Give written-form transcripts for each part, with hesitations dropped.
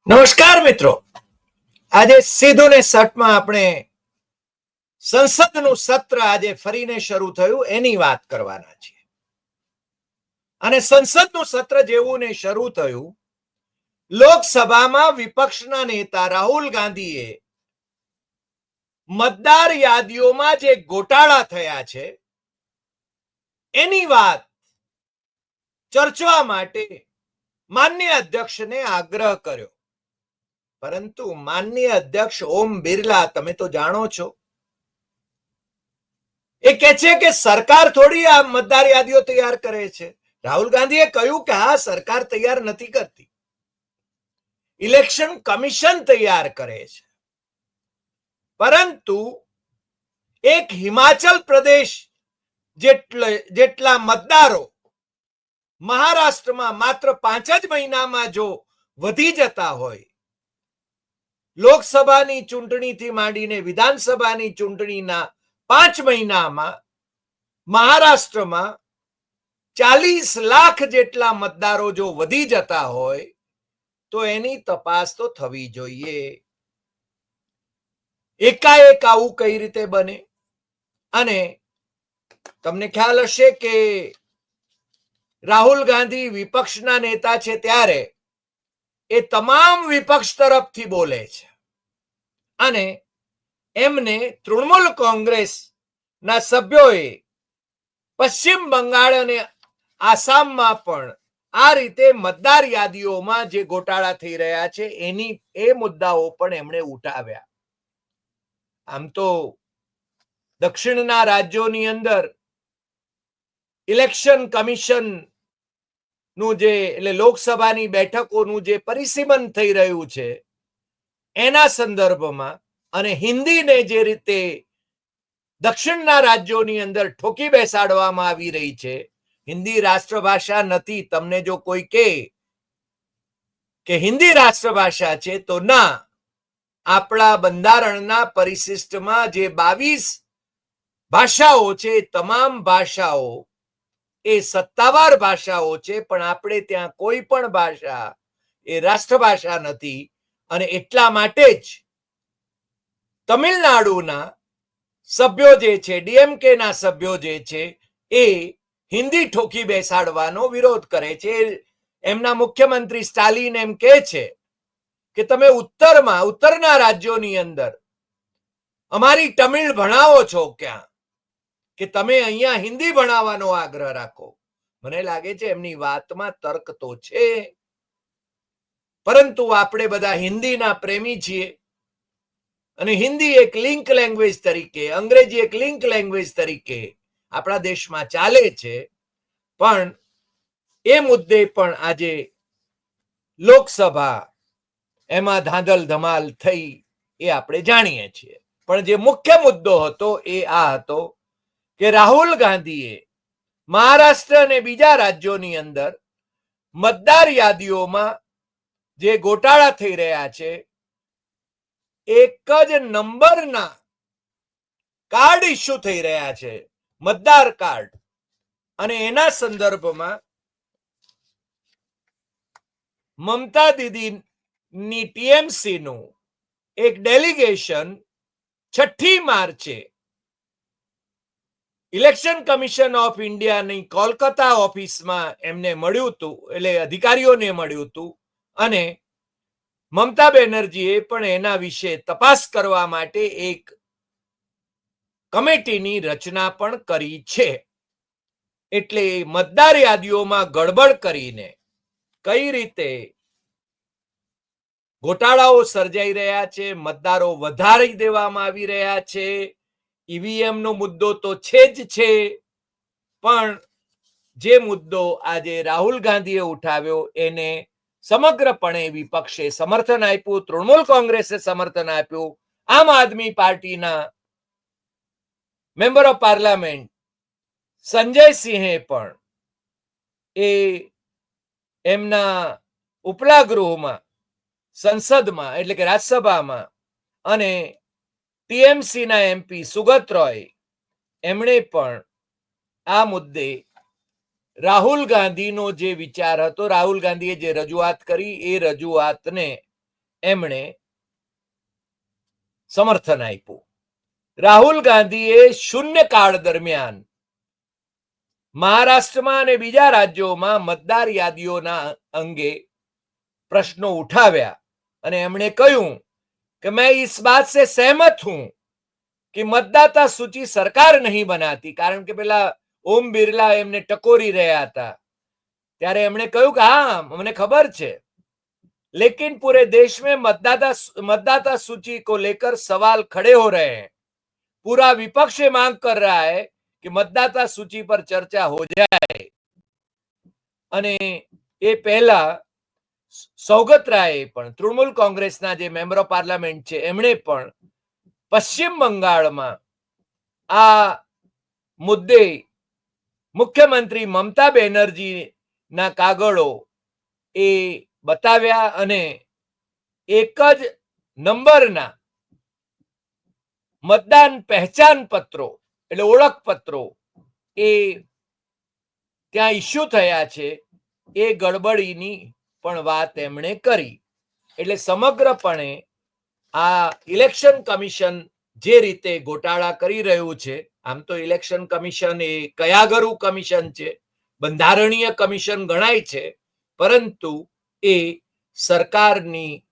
નમસ્કાર મિત્રો, આજે સીધું ને સટમાં આપણે સંસદનું સત્ર આજે ફરીને શરૂ થયું એની વાત કરવાના છીએ. અને સંસદનું સત્ર જેવું ને શરૂ થયું, લોકસભામાં વિપક્ષના નેતા રાહુલ ગાંધીએ મતદાર યાદીઓમાં જે ગોટાળા થયા છે એની વાત ચર્ચવા માટે માનનીય અધ્યક્ષને આગ્રહ કર્યો. પરંતુ માનનીય અધ્યક્ષ ઓમ બિરલા, તમે તો જાણો છો, એ કહે છે કે સરકાર થોડી આ મતદાર યાદીઓ તૈયાર કરે છે. રાહુલ ગાંધીએ કહ્યું કે હા, સરકાર તૈયાર નથી કરતી, ઇલેક્શન કમિશન તૈયાર કરે છે. પરંતુ એક હિમાચલ પ્રદેશ જેટલા મતદારો મહારાષ્ટ્રમાં માત્ર 5 જ મહિનામાં જો વધી જતા હોય, લોકસભાની ચૂંટણીથી માંડીને વિધાનસભાની ચૂંટણીના 5 મહિનામાં મહારાષ્ટ્રમાં 40 લાખ જેટલા મતદારો જો વધી જતા હોય તો એની તપાસ તો થવી જોઈએ. એકાએક આવું કઈ રીતે બને? અને તમને ખ્યાલ હશે કે રાહુલ ગાંધી વિપક્ષના નેતા છે ત્યારે એ તમામ વિપક્ષ તરફથી બોલે છે અને એમને તૃણમૂલ કોંગ્રેસના સભ્યોએ પશ્ચિમ બંગાળ અને આસામમાં પણ આ રીતે મતદાર યાદીઓમાં જે ગોટાળા થઈ રહ્યા છે એ મુદ્દાઓ પણ એમણે ઉઠાવ્યા. આમ તો દક્ષિણના રાજ્યોની અંદર ઇલેક્શન કમિશન નું જે એટલે લોકસભાની બેઠકોનું જે પરિસીમન થઈ રહ્યું છે એના સંદર્ભમાં અને હિન્દીને જે રીતે દક્ષિણના રાજ્યોની અંદર ઠોકી બેસાડવામાં આવી રહી છે, હિન્દી રાષ્ટ્રભાષા નથી. તમને જો કોઈ કહે કે હિન્દી રાષ્ટ્રભાષા છે તો ના, આપણા બંધારણના પરિશિષ્ટમાં જે 22 ભાષાઓ છે, તમામ ભાષાઓ એ સત્તાવાર ભાષાઓ છે, પણ આપણે ત્યાં કોઈ પણ ભાષા એ રાષ્ટ્રભાષા નથી. અને એટલા માટે જ તમિલનાડુના સભ્યો જે છે, ડીએમકે ના સભ્યો જે છે, એ હિન્દી ઠોકી બેસાડવાનો વિરોધ કરે છે. એમના મુખ્યમંત્રી સ્ટાલિન એમ કહે છે કે તમે ઉત્તરના રાજ્યોની અંદર અમારી તમિળ ભણાવો છો ક્યાં, કે તમે અહીંયા હિન્દી ભણાવવાનો આગ્રહ રાખો. મને લાગે છે એમની વાતમાં તર્ક તો છે, પરંતુ આપણે બધા હિન્દીના પ્રેમી છીએ અને હિન્દી એક લિંક લેંગ્વેજ તરીકે, અંગ્રેજી એક લિંક લેંગ્વેજ તરીકે આપણા દેશમાં ચાલે છે. પણ એ મુદ્દે પણ આજે લોકસભા એમાં ધાંધલ ધમાલ થઈ એ આપણે જાણીએ છીએ. પણ જે મુખ્ય મુદ્દો હતો એ આ હતો કે રાહુલ ગાંધીએ મહારાષ્ટ્ર અને બીજા રાજ્યોની અંદર મતદાર યાદીઓમાં જે ગોટાળા થઈ રહ્યા છે, એક જ નંબરના કાર્ડ ઇસ્યુ થઈ રહ્યા છે, મતદાર કાર્ડ, અને એના સંદર્ભમાં મમતા દીદીની ટીએમસી નું એક ડેલિગેશન 6 માર્ચે ઇલેક્શન કમિશન ઓફ ઇન્ડિયાની કોલકાતા ઓફિસમાં એમને મળ્યું હતું, એટલે અધિકારીઓને મળ્યું હતું. અને મમતા બેનર્જીએ પણ એના વિશે તપાસ કરવા માટે એક કમિટીની રચના પણ કરી છે. એટલે મતદાર યાદીઓમાં ગડબડ કરીને કઈ રીતે ગોટાળાઓ સર્જાઈ રહ્યા છે, મતદારો વધારી દેવામાં આવી રહ્યા છે, ઈવીએમ નો મુદ્દો તો છે જ છે, પણ જે મુદ્દો આજે રાહુલ ગાંધીએ ઉઠાવ્યો એને સમગ્રપણે વિપક્ષે સમર્થન આપ્યું, તૃણમૂલ કોંગ્રેસે સમર્થન આપ્યું, આમ આદમી પાર્ટીના મેમ્બર ઓફ પાર્લામેન્ટ સંજય સિંહે પણ એ એમના ઉપલા ગૃહમાં, સંસદમાં એટલે કે રાજ્યસભામાં, અને ટીએમસીના એમપી સુગત રોય એમણે પણ આ મુદ્દે રાહુલ ગાંધીનો જે વિચાર હતો, રાહુલ ગાંધીએ જે રજૂઆત કરી એ રજૂઆતને એમણે સમર્થન આપ્યું. રાહુલ ગાંધીએ શૂન્યકાળ દરમિયાન મહારાષ્ટ્રમાં અને બીજા રાજ્યોમાં મતદાર યાદીઓના અંગે પ્રશ્નો ઉઠાવ્યા અને એમણે કહ્યું कि मैं इस बात से सहमत हूं कि मतदाता सूची सरकार नहीं बनाती, कारण કે પેલા ઓમ બિરલા એમને ટકોરી રહ્યા હતા ત્યારે એમણે કહ્યું કે હા મને ખબર છે, लेकिन पूरे देश में मतदाता सूची को लेकर सवाल खड़े हो रहे हैं. पूरा विपक्ष ये मांग कर रहा है कि मतदाता सूची पर चर्चा हो जाए. અને એ પહેલા સૌગત રાય પણ તૃણમૂલ કોંગ્રેસના જે મેમ્બર ઓફ પાર્લામેન્ટ છે એમણે પણ પશ્ચિમ બંગાળમાં આ મુદ્દે મુખ્યમંત્રી મમતા બેનર્જીના કાગળો એ બતાવ્યા અને એક જ નંબરના મતદાન પહેચાન પત્રો એટલે ઓળખપત્રો એ ત્યાં ઇસ્યુ થયા છે એ ગડબડીની પણ વાત એમણે કરી. એટલે સમગ્રપણે આ ઇલેક્શન કમિશન જે રીતે ગોટાળા કરી રહ્યું છે, આમ તો ઇલેક્શન કમિશન એ કયાગરું કમિશન છે, બંધારણીય કમિશન ગણાય છે, પરંતુ એ સરકારની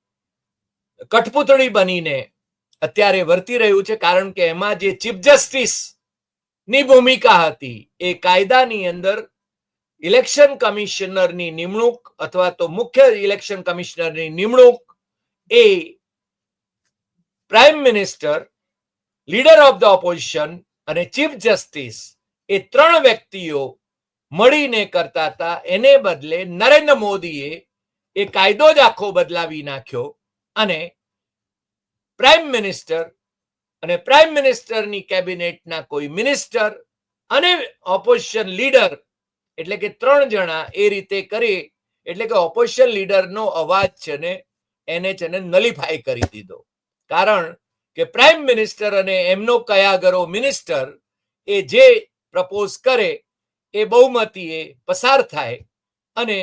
કઠપૂતળી બનીને અત્યારે વર્તી રહ્યું છે, કારણ કે એમાં જે ચીફ જસ્ટિસ ની ભૂમિકા હતી એ કાયદાની અંદર ઇલેક્શન કમિશનરની નિમણૂક અથવા તો મુખ્ય ઇલેક્શન કમિશનરની નિમણૂક એ prime minister, leader of the opposition અને ચીફ જસ્ટિસ એ ત્રણ વ્યક્તિઓ મળીને કરતા હતા. એને બદલે નરેન્દ્ર મોદીએ એ કાયદો જ આખો બદલાવી નાખ્યો અને પ્રાઇમ મિનિસ્ટર અને પ્રાઇમ મિનિસ્ટરની કેબિનેટના કોઈ મિનિસ્ટર અને ઓપોઝિશન લીડર એટલે કે ત્રણ જણા એ રીતે કરી, એટલે કે ઓપોઝિશન લીડરનો અવાજ છે ને એને છે ને નલિફાઈ કરી દીધો. કારણ કે પ્રાઇમ મિનિસ્ટર અને એમનો કયાગરો મિનિસ્ટર એ જે પ્રપોઝ કરે એ બહુમતીએ પસાર થાય અને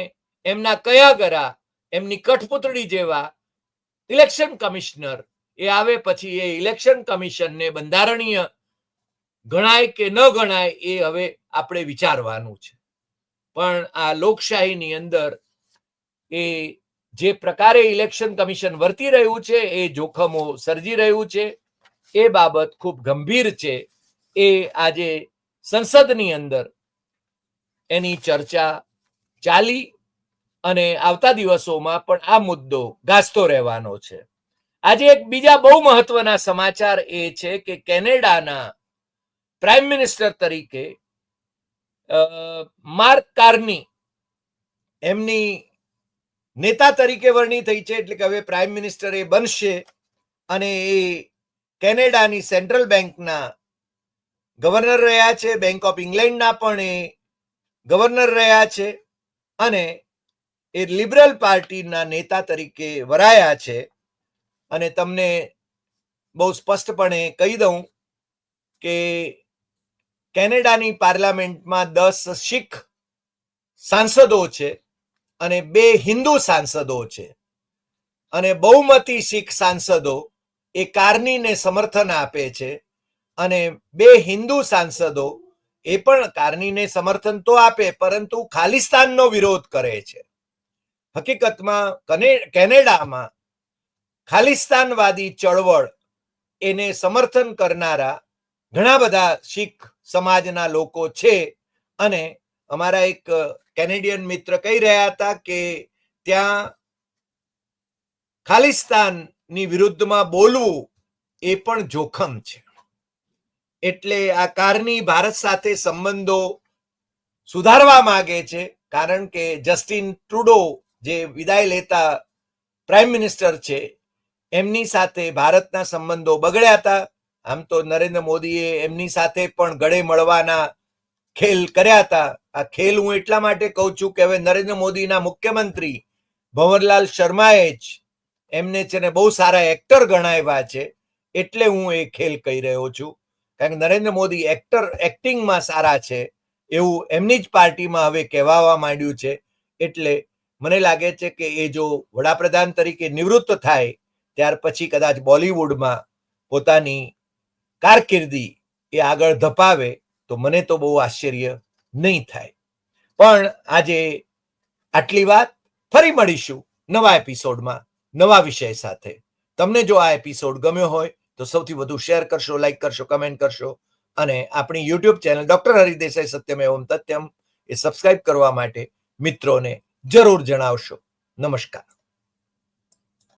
એમના કયાગરા, એમની કઠપૂતળી જેવા ઇલેક્શન કમિશનર એ આવે પછી એ ઇલેક્શન કમિશનને બંધારણીય ગણાય કે ન ગણાય એ હવે આપણે વિચારવાનું છે. પણ આ લોકશાહીની અંદર એ જે પ્રકારે ઇલેક્શન કમિશન વર્તી રહ્યું છે એ જોખમો સર્જી રહ્યું છે. એ બાબત ખૂબ ગંભીર છે. એ આજે સંસદની અંદર એની ચર્ચા ચાલી અને આવતા દિવસોમાં પણ આ મુદ્દો ગાજતો રહેવાનો છે. આજે એક બીજા બહુ મહત્વના સમાચાર એ છે કે કેનેડાના પ્રાઇમ મિનિસ્ટર તરીકે માર્ક કાર્ની એમની નેતા તરીકે વરણી થઈ છે, એટલે કે હવે પ્રાઇમ મિનિસ્ટર એ બનશે અને એ કેનેડાની સેન્ટ્રલ બેંકના ગવર્નર રહ્યા છે, બેંક ઓફ ઇંગ્લેન્ડના પણ એ ગવર્નર રહ્યા છે અને એ લિબરલ પાર્ટીના નેતા તરીકે વરાયા છે. અને તમને બહુ સ્પષ્ટપણે કહી દઉં કે કેનેડાની પાર્લામેન્ટમાં 10 શીખ સાંસદો છે અને 2 હિન્દુ સાંસદો છે અને બહુમતી શીખ સાંસદો એ કાર્નીને સમર્થન આપે છે અને 2 હિન્દુ સાંસદો એ પણ કાર્નીને સમર્થન તો આપે પરંતુ ખાલિસ્તાનનો વિરોધ કરે છે. હકીકતમાં કેનેડામાં ખાલિસ્તાનવાદી ચળવળ એને સમર્થન કરનારા ઘણા બધા શીખ સમાજના લોકો છે અને અમારા એક કેનેડિયન મિત્ર કહી રહ્યા હતા કે ત્યાં ખાલિસ્તાનની વિરુદ્ધમાં બોલવું એ પણ જોખમ છે. એટલે આ કાર્ની ભારત સાથે સંબંધો સુધારવા માંગે છે, કારણ કે જસ્ટિન ટ્રુડો જે વિદાય લેતા પ્રાઇમ મિનિસ્ટર છે એમની સાથે ભારતના સંબંધો બગડ્યા હતા. આમ તો નરેન્દ્ર મોદીએ એમની સાથે પણ ગળે મળવાના ખેલ કર્યા હતા. આ ખેલ હું એટલા માટે કહું છું કે હવે નરેન્દ્ર મોદીના મુખ્યમંત્રી ભંવરલાલ શર્માએ જ એમને છે ને બહુ સારા એક્ટર ગણાવ્યા છે, એટલે હું એ ખેલ કહી રહ્યો છું. કારણ કે નરેન્દ્ર મોદી એક્ટિંગમાં સારા છે એવું એમની જ પાર્ટીમાં હવે કહેવાવા માંડ્યું છે. એટલે મને લાગે છે કે એ જો વડાપ્રધાન તરીકે નિવૃત્ત થાય ત્યાર પછી કદાચ બોલિવૂડમાં પોતાની કારકિર્દી એ આગળ ધપાવે તો મને તો બહુ આશ્ચર્ય નહીં થાય. પણ આજે આટલી વાત. ફરી મળીશું નવા એપિસોડમાં નવા વિષય સાથે. તમને જો આ એપિસોડ ગમ્યો હોય તો સૌથી વધુ શેર કરશો, લાઈક કરશો, કમેન્ટ કરશો અને આપણી યુટ્યુબ ચેનલ ડોક્ટર હરિદેસાઈ સત્યમેવમ તથ્યમ એ સબસ્ક્રાઇબ કરવા માટે મિત્રોને જરૂર જણાવશો. નમસ્કાર.